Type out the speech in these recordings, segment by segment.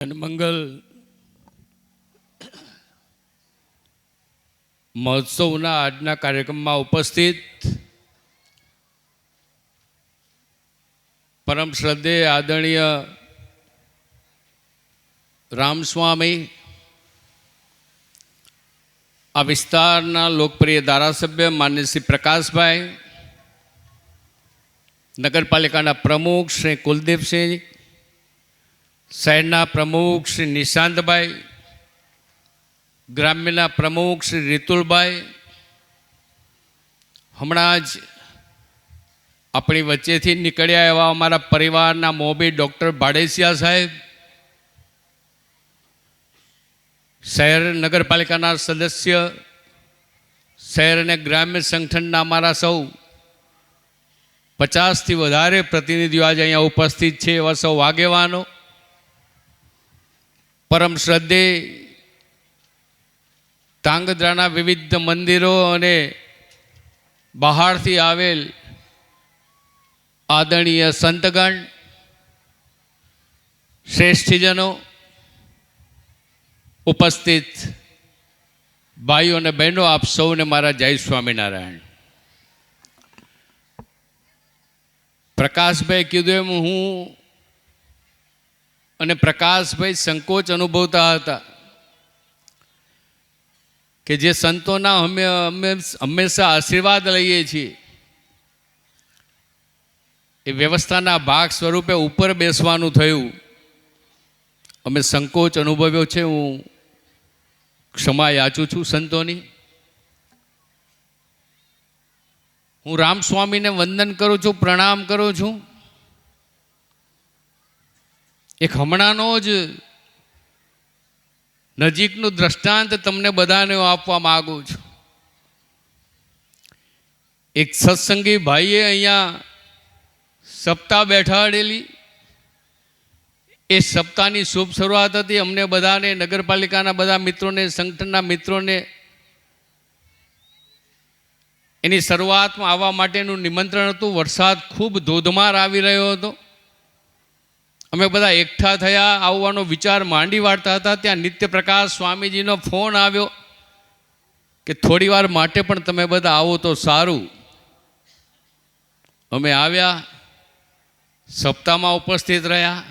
જનમંગલ મહોત્સવના આજના કાર્યક્રમમાં ઉપસ્થિત પરમ શ્રદ્ધેય આદરણીય રામસ્વામી, આ વિસ્તારના લોકપ્રિય ધારાસભ્ય માન્ય શ્રી પ્રકાશભાઈ, નગરપાલિકાના પ્રમુખ શ્રી કુલદીપસિંહ, શહેરના પ્રમુખ શ્રી નિશાંતભાઈ, ગ્રામ્યના પ્રમુખ શ્રી રીતુલભાઈ, હમણાં જ આપણી વચ્ચેથી નીકળ્યા એવા અમારા પરિવારના મોભી ડૉક્ટર ભાડેસિયા સાહેબ, શહેર નગરપાલિકાના સદસ્ય, શહેર અને ગ્રામ્ય સંગઠનના અમારા સૌ 50થી વધારે પ્રતિનિધિઓ આજે અહીંયા ઉપસ્થિત છે એવા સૌ આગેવાનો, પરમ શ્રદ્ધેય ધાંગધ્રાના વિવિધ મંદિરો અને બહારથી આવેલ આદરણીય સંતગણ, શ્રેષ્ઠીજનો, ઉપસ્થિત ભાઈઓ અને બહેનો, આપ સૌને મારા જય સ્વામિનારાયણ. પ્રકાશભાઈ કીધું એમ હું અને પ્રકાશભાઈ સંકોચ અનુભવતા હતા કે જે સંતોના અમે હંમેશા આશીર્વાદ લઈએ છીએ એ વ્યવસ્થાના ભાગ સ્વરૂપે ઉપર બેસવાનું થયું, અમે સંકોચ અનુભવ્યો છે. હું ક્ષમા યાચું છું સંતોની. હું રામસ્વામીને વંદન કરું છું, પ્રણામ કરું છું. એક હમણાંનો જ નજીકનું દ્રષ્ટાંત તમને બધાને આપવા માગું છું. એક સત્સંગી ભાઈએ અહીંયા સપ્તાહ બેઠાડેલી. એ સપ્તાહની શુભ શરૂઆત હતી. અમને બધાને, નગરપાલિકાના બધા મિત્રોને, સંગઠનના મિત્રોને એની શરૂઆતમાં આવવા માટેનું નિમંત્રણ હતું. વરસાદ ખૂબ ધોધમાર આવી રહ્યો હતો. અમે બધા એકઠા થયા, આવવાનો વિચાર માંડી વાળતા હતા. ત્યાં નિત્યપ્રકાશ સ્વામીજીનો ફોન આવ્યો કે થોડી વાર માટે પણ તમે બધા આવો તો સારું. અમે આવ્યા, સપ્તાહમાં ઉપસ્થિત રહ્યા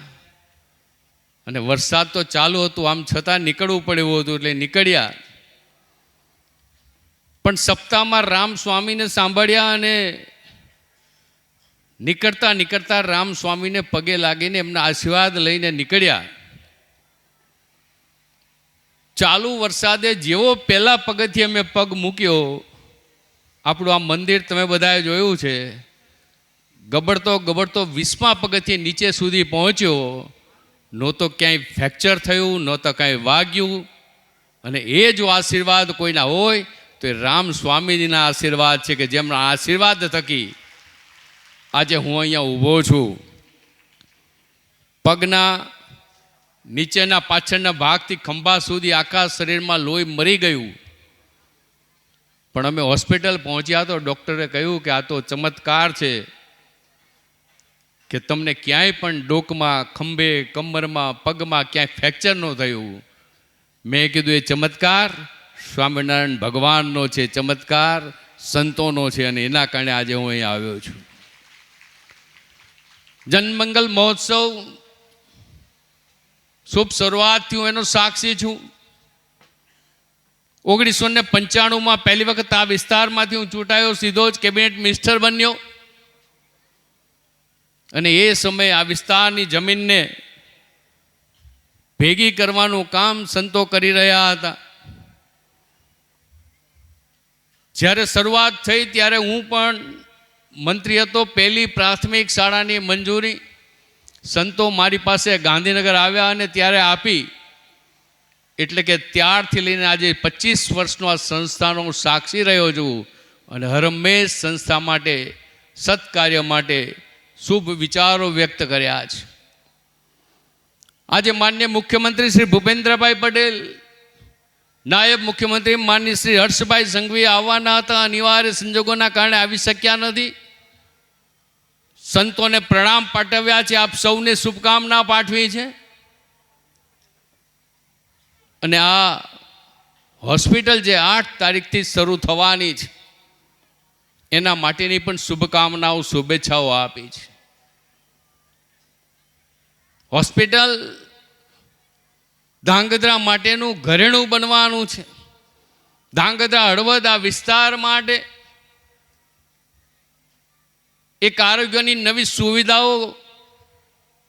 અને વરસાદ તો ચાલુ હતું, આમ છતાં નીકળવું પડે એવું હતું એટલે નીકળ્યા. પણ સપ્તાહમાં રામ સ્વામીને સાંભળ્યા અને નીકળતા નીકળતા રામ સ્વામીને પગે લાગીને એમના આશીર્વાદ લઈને નીકળ્યા. ચાલુ વરસાદે જેવો પહેલા પગથિયે અમે પગ મૂક્યો, આપણું આ મંદિર તમે બધાએ જોયું છે, ગબડતો ગબડતો 20મા પગથિયે નીચે સુધી પહોંચ્યો. ન તો ક્યાંય ફ્રેક્ચર થયું, ન તો કાંઈ વાગ્યું. અને એ જો આશીર્વાદ કોઈના હોય તો એ રામ સ્વામીજીના આશીર્વાદ છે કે જેમના આશીર્વાદ થકી આજે હું અહીંયા ઊભો છું. પગના નીચેના પાછળના ભાગથી ખંભા સુધી આખા શરીરમાં લોહી મરી ગયું. પણ અમે હોસ્પિટલ પહોંચ્યા તો ડૉક્ટરે કહ્યું કે આ તો ચમત્કાર છે કે તમને ક્યાંય પણ ડોકમાં, ખંભે, કમરમાં, પગમાં ક્યાંય ફ્રેક્ચર ન થયું. મેં કીધું એ ચમત્કાર સ્વામિનારાયણ ભગવાનનો છે, ચમત્કાર સંતોનો છે અને એના કારણે આજે હું અહીં આવ્યો છું. જનમંગલ મહોત્સવ શુભ શરૂઆતથી હું એનો સાક્ષી છું. 1995માં પહેલી વખત આ વિસ્તારમાંથી હું ચૂંટાયો, સીધો જ કેબિનેટ મિનિસ્ટર બન્યો. અને એ સમયે આ વિસ્તારની જમીનને ભેગી કરવાનું કામ સંતો કરી રહ્યા હતા. જ્યારે શરૂઆત થઈ ત્યારે હું પણ મંત્રી હતો. પહેલી પ્રાથમિક શાળાની મંજૂરી સંતો મારી પાસે ગાંધીનગર આવ્યા અને ત્યારે આપી. એટલે કે ત્યારથી લઈને આજે 25 વર્ષનો આ સંસ્થાનો હું સાક્ષી રહ્યો છું અને હરમેશ સંસ્થા માટે, સત્કાર્ય માટે શુભ વિચારો વ્યક્ત કર્યા છે. આજે માનનીય મુખ્યમંત્રી શ્રી ભૂપેન્દ્રભાઈ પટેલ, નાયબ મુખ્યમંત્રી માનનીય શ્રી હર્ષભાઈ સંઘવી આવવાના હતા, અનિવાર્ય સંજોગોના કારણે આવી શક્યા નથી. સંતોને પ્રણામ પાઠવ્યા છે, આપ સૌને શુભકામના પાઠવી છે. અને આ હોસ્પિટલ જે 8 તારીખથી શરૂ થવાની છે એના માટેની પણ શુભકામનાઓ, શુભેચ્છાઓ આપી છે. હોસ્પિટલ ધાંગધ્રા માટેનું ઘરેણું બનવાનું છે. ધાંગધ્રા હળવદ આ વિસ્તાર માટે એક આરોગ્યની નવી સુવિધાઓ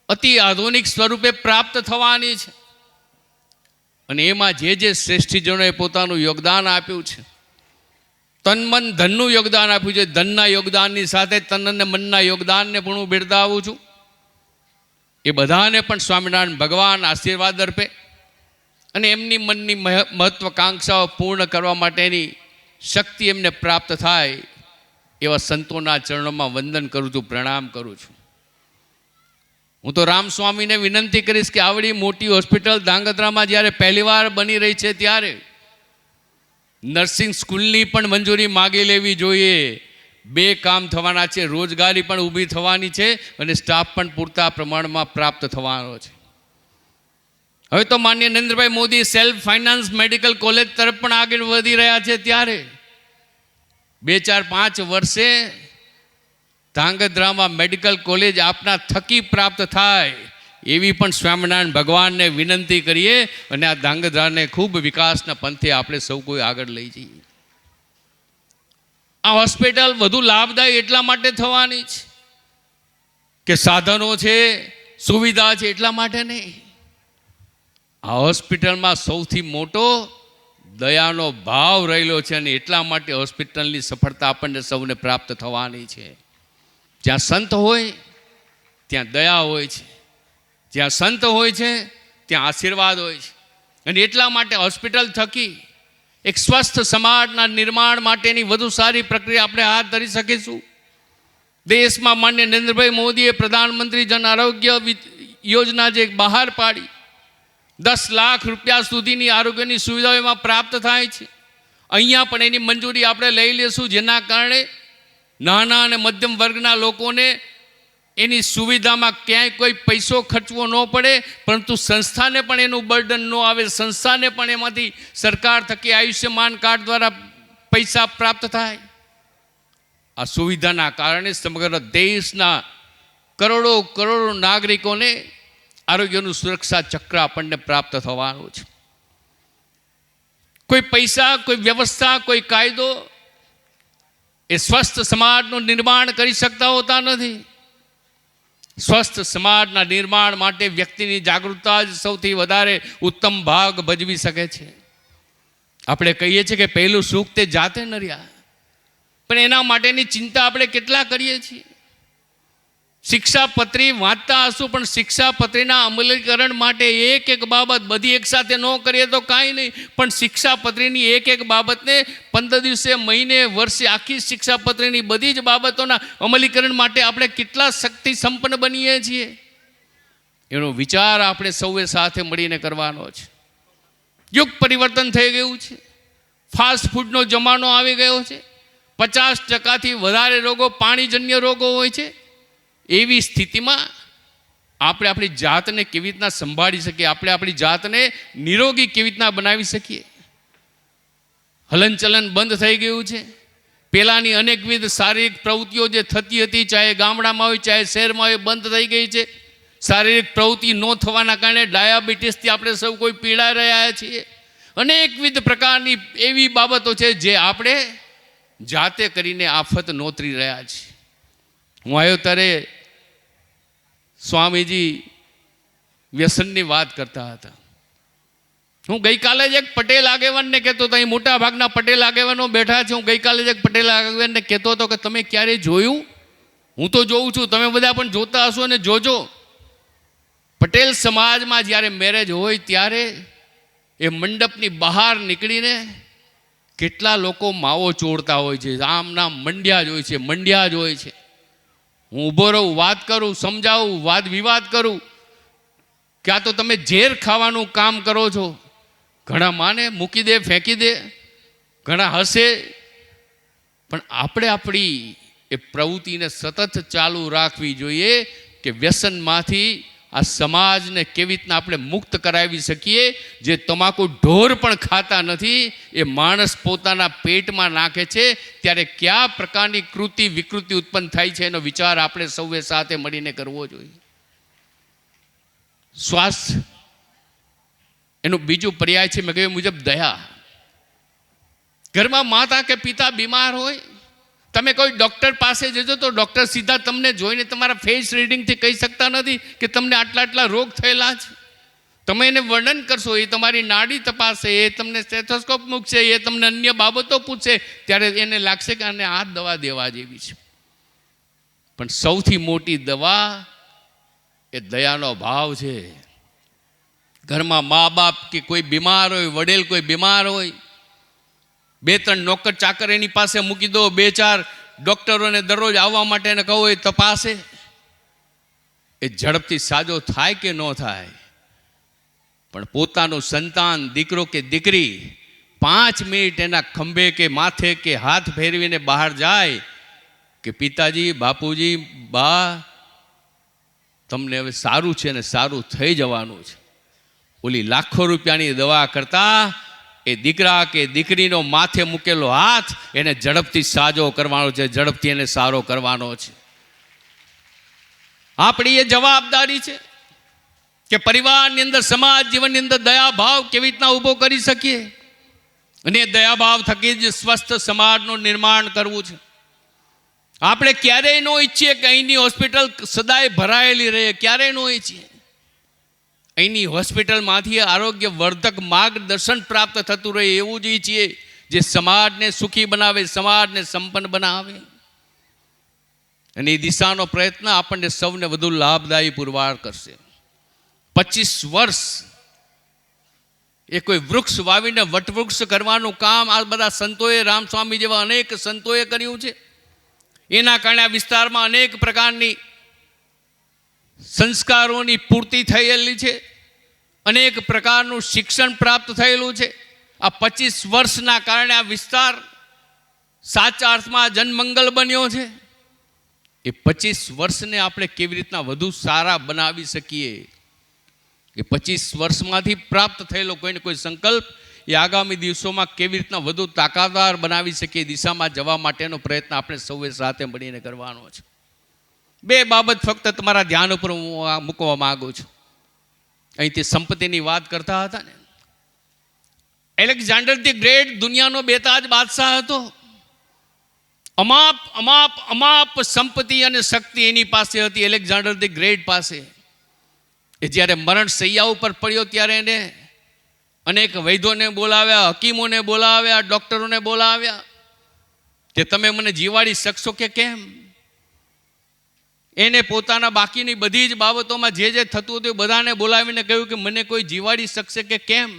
અતિ આધુનિક સ્વરૂપે પ્રાપ્ત થવાની છે. અને એમાં જે શ્રેષ્ઠીજનોએ પોતાનું યોગદાન આપ્યું છે, તન મન ધનનું યોગદાન આપ્યું છે, ધનના યોગદાનની સાથે તન અને મનના યોગદાનને પણ હું બિરદાવું છું. એ બધાને પણ સ્વામિનારાયણ ભગવાન આશીર્વાદ અર્પે અને એમની મનની મહત્વાકાંક્ષાઓ પૂર્ણ કરવા માટેની શક્તિ એમને પ્રાપ્ત થાય એવા સંતોના ચરણોમાં વંદન કરું છું, પ્રણામ કરું છું. હું તો રામસ્વામીને વિનંતી કરીશ કે આવડી મોટી હોસ્પિટલ ધાંગધ્રામાં જ્યારે પહેલીવાર બની રહી છે ત્યારે નર્સિંગ સ્કૂલની પણ મંજૂરી માગી લેવી જોઈએ. 2 કામ થવાના છે, રોજગારી પણ ઊભી થવાની છે અને સ્ટાફ પણ પૂરતા પ્રમાણમાં પ્રાપ્ત થવાનો છે. હવે તો માનનીય Narendrabhai Modi self finance medical college તરફ પણ આગળ વધી રહ્યા છે. ત્યારે 2-4-5 વર્ષે ધાંગધ્રામાં મેડિકલ કોલેજ આપના થકી પ્રાપ્ત થાય એવી પણ સ્વામિનારાયણ ભગવાનને વિનંતી કરીએ અને આ ધાંગધ્રાને ખૂબ વિકાસના પંથે આપણે સૌ કોઈ આગળ લઈ જઈએ. આ હોસ્પિટલ વધુ લાભદાયી એટલા માટે થવાની છે કે સાધનો છે, સુવિધા છે એટલા માટે નહીં. આ હોસ્પિટલમાં સૌથી મોટો દયાનો ભાવ રહેલો છે અને એટલા માટે હોસ્પિટલની સફળતા આપણને સૌને પ્રાપ્ત થવાની છે. જ્યાં સંત હોય ત્યાં દયા હોય છે, જ્યાં સંત હોય છે ત્યાં આશીર્વાદ હોય છે. અને એટલા માટે હોસ્પિટલ થકી એક સ્વસ્થ સમાજના નિર્માણ માટેની વધુ સારી પ્રક્રિયા આપણે હાથ ધરી શકીશું. દેશમાં માન્ય નરેન્દ્રભાઈ મોદીએ પ્રધાનમંત્રી જન આરોગ્ય યોજના જે બહાર પાડી, 10 લાખ રૂપિયા સુધીની આરોગ્યની સુવિધાઓ એમાં પ્રાપ્ત થાય છે. અહીંયા પણ એની મંજૂરી આપણે લઈ લેશું, જેના કારણે નાના અને મધ્યમ વર્ગના લોકોને એની સુવિધામાં ક્યાંય કોઈ પૈસો ખર્ચવો ન પડે, પરંતુ સંસ્થાને પણ એનું બર્ડન ન આવે, સંસ્થાને પણ એમાંથી સરકાર થકી આયુષ્યમાન કાર્ડ દ્વારા પૈસા પ્રાપ્ત થાય. આ સુવિધાના કારણે સમગ્ર દેશના કરોડો નાગરિકોને આરોગ્યનું સુરક્ષા ચક્ર આપણને પ્રાપ્ત થવાનું છે. કોઈ પૈસા, કોઈ વ્યવસ્થા, કોઈ કાયદો એ સ્વસ્થ સમાજનું નિર્માણ કરી શકતા હોતા નથી. સ્વસ્થ સમાજના નિર્માણ માટે વ્યક્તિની જાગૃતતા જ સૌથી વધારે ઉત્તમ ભાગ ભજવી શકે છે. આપણે કહીએ છીએ કે પહેલું સુખ તે જાતે નર્યા, પણ એના માટેની ચિંતા આપણે કેટલા કરીએ છીએ. શિક્ષાપત્રી વાંચતા હશું, પણ શિક્ષાપત્રીના અમલીકરણ માટે એક બાબત બધી એક સાથે ન કરીએ તો કાંઈ નહીં, પણ શિક્ષાપત્રીની એક બાબતને 15 દિવસે, મહિને, વર્ષે આખી શિક્ષાપત્રીની બધી જ બાબતોના અમલીકરણ માટે આપણે કેટલા શક્તિ સંપન્ન બનીએ છીએ. એનો વિચાર આપણે સૌએ સાથે મળીને કરવાનો છે. યુગ પરિવર્તન થઈ ગયું છે, ફાસ્ટ ફૂડનો જમાનો આવી ગયો છે. 50%થી વધારે રોગો પાણીજન્ય રોગો હોય છે. એવી સ્થિતિમાં આપણે આપણી જાતને કેવી રીતના સંભાળી શકીએ, આપણે આપણી જાતને નિરોગી કેવી રીતના બનાવી શકીએ. હલનચલન બંધ થઈ ગયું છે. પહેલાંની અનેકવિધ શારીરિક પ્રવૃત્તિઓ જે થતી હતી, ચાહે ગામડામાં હોય ચાહે શહેરમાં હોય, બંધ થઈ ગઈ છે. શારીરિક પ્રવૃત્તિ ન થવાના કારણે ડાયાબિટીસથી આપણે સૌ કોઈ પીડાઈ રહ્યા છીએ. અનેકવિધ પ્રકારની એવી બાબતો છે જે આપણે જાતે કરીને આફત નોતરી રહ્યા છીએ. હું આવ્યો ત્યારે સ્વામીજી વ્યસનની વાત કરતા હતા. હું ગઈકાલે જ એક પટેલ આગેવાનને કહેતો હતો, અહીં મોટા ભાગના પટેલ આગેવાનો બેઠા છે. હું ગઈકાલે જ એક પટેલ આગેવાનને કહેતો હતો કે તમે ક્યારે જોયું? હું તો જોઉં છું, તમે બધા પણ જોતા હશો અને જોજો. પટેલ સમાજમાં જ્યારે મેરેજ હોય ત્યારે એ મંડપની બહાર નીકળીને કેટલા લોકો માવો ચોડતા હોય છે. આમના મંડ્યા જ હોય છે, મંડ્યા જ હોય છે. હું ઊભો રહું, વાત કરું, સમજાવું, વાદ વિવાદ કરું કે આ તો તમે ઝેર ખાવાનું કામ કરો છો. ઘણા માને, મૂકી દે, ફેંકી દે, ઘણા હસે, પણ આપણે આપણી એ પ્રવૃત્તિને સતત ચાલુ રાખવી જોઈએ કે વ્યસનમાંથી આ સમાજને કેવી રીતના આપણે મુક્ત કરાવી શકીએ. જે તમાકુ ઢોર પણ ખાતા નથી એ માણસ પોતાના પેટમાં નાખે છે ત્યારે કયા પ્રકારની કૃતિ વિકૃતિ ઉત્પન્ન થાય છે એનો વિચાર આપણે સૌએ સાથે મળીને કરવો જોઈએ. સ્વાસ્થ્ય એનું બીજું પર્યાય છે મેં કહ્યું મુજબ દયા. ઘરમાં માતા કે પિતા બીમાર હોય, તમે કોઈ ડૉક્ટર પાસે જજો તો ડૉક્ટર સીધા તમને જોઈને તમારા ફેસ રીડિંગથી કહી શકતા નથી કે તમને આટલા આટલા રોગ થયેલા છે. તમે એને વર્ણન કરશો, એ તમારી નાડી તપાસે, એ તમને સ્ટેથોસ્કોપ મૂકશે, એ તમને અન્ય બાબતો પૂછશે, ત્યારે એને લાગશે કે આને આ દવા દેવા જેવી છે. પણ સૌથી મોટી દવા એ દયાનો ભાવ છે. ઘરમાં મા બાપ કે કોઈ બીમાર હોય, વડેલ કોઈ બીમાર હોય, 2-3 નોકર ચાકર એની પાસે મૂકી દો, 2-4 ડૉક્ટરોને દરરોજ આવવા માટે એને કહો એ તપાસે, એ ઝડપથી સાજો થાય કે ન થાય. પણ પોતાનું સંતાન દીકરો કે દીકરી 5 મિનિટ એના ખંભે કે માથે કે હાથ ફેરવીને બહાર જાય કે પિતાજી, બાપુજી, બા, તમને હવે સારું છે ને સારું થઈ જવાનું છે, ઓલી લાખો રૂપિયાની દવા કરતાં એ દીકરા કે દીકરીનો માથે મૂકેલો હાથ એને ઝડપથી સાજો કરવાનો છે, ઝડપથી એને સારો કરવાનો છે. આપણી એ જવાબદારી છે કે પરિવારની અંદર, સમાજ જીવનની અંદર દયા ભાવ કેવી રીતના ઊભો કરી શકીએ અને દયાભાવ થકી જ સ્વસ્થ સમાજનું નિર્માણ કરવું છે. આપણે ક્યારેય ન ઈચ્છીએ કે અહીંની હોસ્પિટલ સદાય ભરાયેલી રહે, ક્યારેય ન ઈચ્છીએ. અહીંની હોસ્પિટલમાંથી આરોગ્ય વર્ધક માર્ગદર્શન પ્રાપ્ત થતું રહે એવું જ ઈચ્છીએ જે સમાજને સુખી બનાવે, સમાજને સંપન્ન બનાવે. અને એ દિશાનો પ્રયત્ન આપણને સૌને વધુ લાભદાયી પુરવાર કરશે. 25 વર્ષ એ કોઈ વૃક્ષ વાવીને વટવૃક્ષ કરવાનું કામ આ બધા સંતોએ, રામસ્વામી જેવા અનેક સંતોએ કર્યું છે. એના કારણે આ વિસ્તારમાં અનેક પ્રકારની સંસ્કારોની પૂર્તિ થયેલી છે, અનેક પ્રકારનું શિક્ષણ પ્રાપ્ત થયેલું છે. આ 25 વર્ષના કારણે આ વિસ્તાર સાચા અર્થમાં જનમંગલ બન્યો છે. એ 25 વર્ષને આપણે કેવી રીતના વધુ સારા બનાવી શકીએ, એ 25 વર્ષમાંથી પ્રાપ્ત થયેલો કોઈને કોઈ સંકલ્પ એ આગામી દિવસોમાં કેવી રીતના વધુ તાકાતદાર બનાવી શકીએ, દિશામાં જવા માટેનો પ્રયત્ન આપણે સૌએ સાથે મળીને કરવાનો છે. 2 બાબત ફક્ત તમારા ધ્યાન ઉપર હું મૂકવા માગું છું. અહીંથી સંપત્તિની વાત કરતા હતા ને, એલેક્ઝાન્ડર ધી ગ્રેટ દુનિયાનો બેતાજ બાદશાહ હતો. અમાપ અમાપ અમાપ સંપત્તિ અને શક્તિ એની પાસે હતી, એલેક્ઝાન્ડર ધી ગ્રેટ પાસે. એ જ્યારે મરણ સૈયા ઉપર પડ્યો ત્યારે એને અનેક વૈદ્યોને બોલાવ્યા, હકીમોને બોલાવ્યા, ડૉક્ટરોને બોલાવ્યા કે તમે મને જીવાડી શકશો કે કેમ. એને પોતાના બાકીની બધી જ બાબતોમાં જે જે થતું હતું બધાને બોલાવીને કહ્યું કે મને કોઈ જીવાડી શકશે કે કેમ.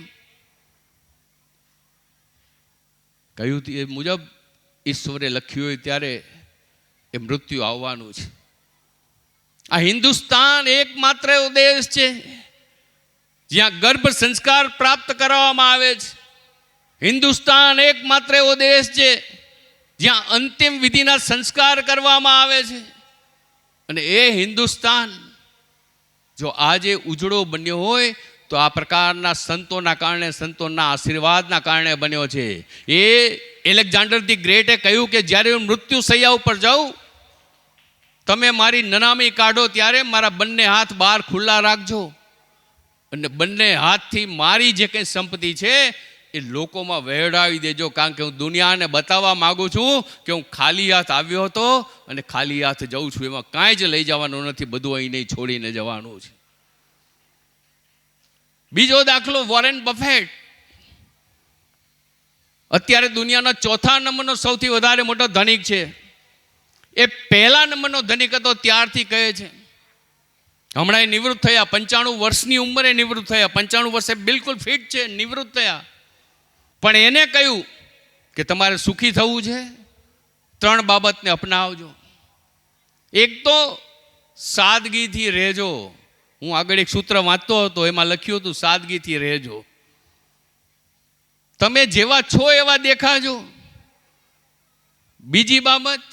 કહ્યું એ મુજબ ઈશ્વરે લખ્યું હોય ત્યારે એ મૃત્યુ આવવાનું છે. આ હિન્દુસ્તાન એકમાત્ર એવો દેશ છે જ્યાં ગર્ભ સંસ્કાર પ્રાપ્ત કરવામાં આવે છે. હિન્દુસ્તાન એકમાત્ર એવો દેશ છે જ્યાં અંતિમ વિધિના સંસ્કાર કરવામાં આવે છે. અને એ હિન્દુસ્તાન જો આજે ઉજળો બન્યો હોય તો આ પ્રકારના સંતોના કારણે, સંતોના આશીર્વાદના કારણે બન્યો છે. એ એલેક્ઝાન્ડર ધી ગ્રેટે કહ્યું કે જ્યારે હું મૃત્યુ સૈયા ઉપર જાઉં તમે મારી નનામી કાઢો ત્યારે મારા બંને હાથ બહાર ખુલ્લા રાખજો અને બંને હાથથી મારી જે કંઈ સંપત્તિ છે એ લોકોમાં વહેડાવી દેજો, કારણ કે હું દુનિયાને બતાવવા માગું છું કે હું ખાલી હાથ આવ્યો હતો અને ખાલી હાથ જઉં છું. એમાં કાંઈ જ લઈ જવાનું નથી, બધું અહીં નહીં છોડીને જવાનું છે. બીજો દાખલો વોરેન બફેટ. અત્યારે દુનિયાના 4થા નંબરનો સૌથી વધારે મોટો ધનિક છે. એ 1લા નંબરનો ધનિક હતો ત્યારથી કહે છે, હમણાં એ નિવૃત્ત થયા, 95 વર્ષની ઉંમરે નિવૃત્ત થયા, 95 વર્ષે બિલકુલ ફિટ છે, નિવૃત્ત થયા. પણ એને કહ્યું કે તમારે સુખી થવું છે 3 બાબતને અપનાવજો. એક તો સાદગીથી રહેજો. હું આગળ એક સૂત્ર વાંચતો હતો, એમાં લખ્યું હતું સાદગીથી રહેજો. તમે જેવા છો એવા દેખાજો. બીજી બાબત,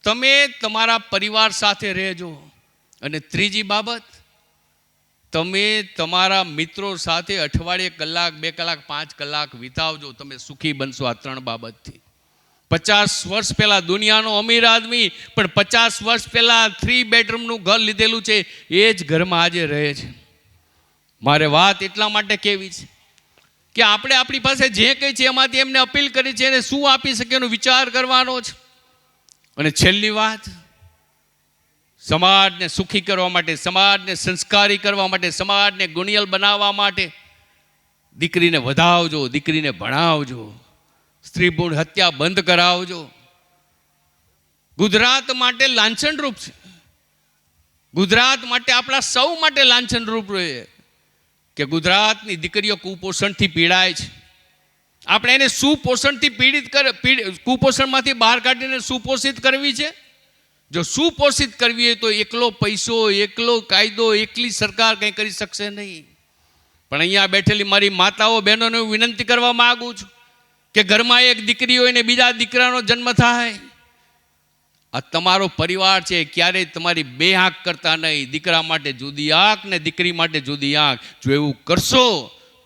તમે તમારા પરિવાર સાથે રહેજો. અને ત્રીજી બાબત, તમે તમારા મિત્રો સાથે અઠવાડિયે કલાક, 2 કલાક, 5 કલાક વિતાવજો, તમે સુખી બનશો આ 3 બાબતથી. 50 વર્ષ પહેલાં દુનિયાનો અમીર આદમી પણ 50 વર્ષ પહેલાં 3 બેડરૂમનું ઘર લીધેલું છે, એ જ ઘરમાં આજે રહે છે. મારે વાત એટલા માટે કહેવી છે કે આપણે આપણી પાસે જે કંઈ છે એમાંથી એમને અપીલ કરી છે અને શું આપી શકીએ એનો વિચાર કરવાનો છે. અને છેલ્લી વાત, સમાજને સુખી કરવા માટે, સમાજને સંસ્કારી કરવા માટે, સમાજને ગુણિયલ બનાવવા માટે દીકરીને વધાવજો, દીકરીને ભણાવજો, સ્ત્રી ભ્રૂણ હત્યા બંધ કરાવજો. ગુજરાત માટે લાંછનરૂપ છે, ગુજરાત માટે આપણા સૌ માટે લાંછનરૂપ રહે કે ગુજરાતની દીકરીઓ કુપોષણથી પીડાય છે. આપણે એને સુપોષણથી કુપોષણમાંથી બહાર કાઢીને સુપોષિત કરવી છે. જો સુપોષિત કરવી હોય તો એકલો પૈસો, એકલો કાયદો, એકલી સરકાર કંઈ કરી શકશે નહીં. પણ અહીંયા બેઠેલી મારી માતાઓ, બહેનોને હું વિનંતી કરવા માગું છું કે ઘરમાં એક દીકરી હોય ને બીજા દીકરાનો જન્મ થાય, આ તમારો પરિવાર છે, ક્યારેય તમારી 2 આંખ કરતા નહીં. દીકરા માટે જુદી આંખ ને દીકરી માટે જુદી આંખ. જો એવું કરશો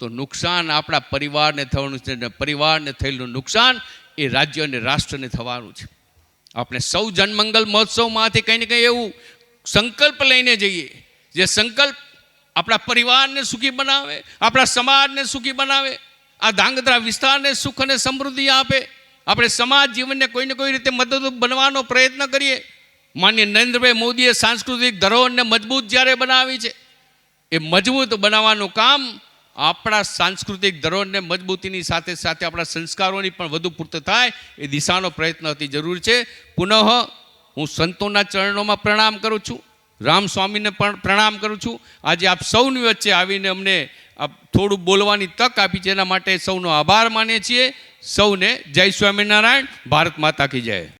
તો નુકસાન આપણા પરિવારને થવાનું છે, અને પરિવારને થયેલું નુકસાન એ રાજ્ય અને રાષ્ટ્રને થવાનું છે. આપણે સૌ જનમંગલ મહોત્સવમાંથી કંઈ ને કંઈ એવું સંકલ્પ લઈને જઈએ, જે સંકલ્પ આપણા પરિવારને સુખી બનાવે, આપણા સમાજને સુખી બનાવે, આ ધાંગધ્રા વિસ્તારને સુખ અને સમૃદ્ધિ આપે. આપણે સમાજ જીવનને કોઈને કોઈ રીતે મદદરૂપ બનવાનો પ્રયત્ન કરીએ. માનનીય નરેન્દ્રભાઈ મોદીએ સાંસ્કૃતિક ધરોહરને મજબૂત જ્યારે બનાવી છે, એ મજબૂત બનાવવાનું કામ આપણા સાંસ્કૃતિક ધરોહરને મજબૂતીની સાથે સાથે આપણા સંસ્કારોની પણ વધુ પૂર્ત થાય એ દિશાનો પ્રયત્ન અતિ જરૂરી છે. પુનઃ હું સંતોના ચરણોમાં પ્રણામ કરું છું, રામસ્વામીને પણ પ્રણામ કરું છું. આજે આપ સૌની વચ્ચે આવીને અમને થોડું બોલવાની તક આપી છે, એના માટે સૌનો આભાર માનીએ છીએ. સૌને જય સ્વામિનારાયણ. ભારત માતા કી જય.